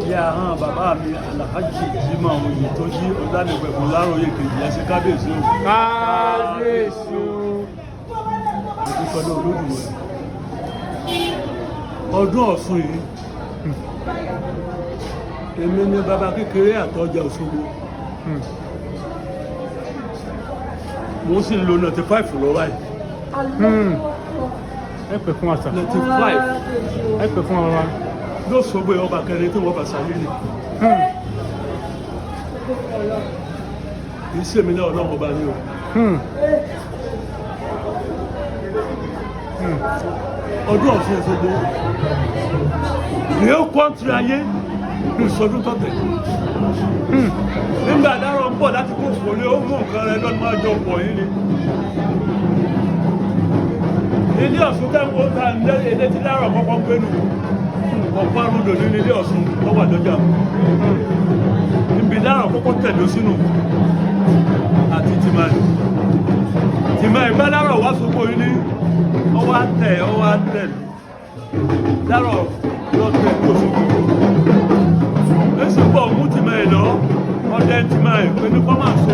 ìyá hàn bàbá mi Alhaji Jimoh Oyètọ́jí Ọlánìpẹ̀kun Láròyè kejì ẹsẹ̀ kábíyèsí o. kábíyèsí o. ìpínlẹ̀ Olódùmarè ọdún Ọ̀ṣun yìí èmi ni bàbá kékeré àtọ́jà Òṣogbo mo sì ń lo 95 lọ báyìí. ẹ pè fún àṣà 95 ẹ pè fún ọ̀rọ̀ ló sọgbó ọba kẹrin tí wọ́n bá sáyé ni kì í sèmi náà ọlọ́mọ bá ní o. ọdún Ọ̀ṣun Òṣogbo ní ó kọ́ńtì ayé ìsọdún tọ́tẹ̀ nígbà dárò ń bọ̀ láti kó òfòlé ó mú nǹkan rẹ lọ́dún máa jọ pọ̀ yín ni ilé Ọ̀ṣun tẹ́wọ́ ta ilé tí dárò kọ́kọ́ gbénu ọ̀pọ̀ arúndò ní ilé Ọ̀ṣun tó wà lọ́jà níbi dárò kọ́kọ́ tẹ̀dó sínú àti tìmáì bá dárò wá sóko yín ní ọwọ́ àtẹ̀ dárò lọ́tẹ̀ tó sóko èsì pọ̀ mú tìmáì lọ ọdẹ tìmáì pé ní kọ́ máa so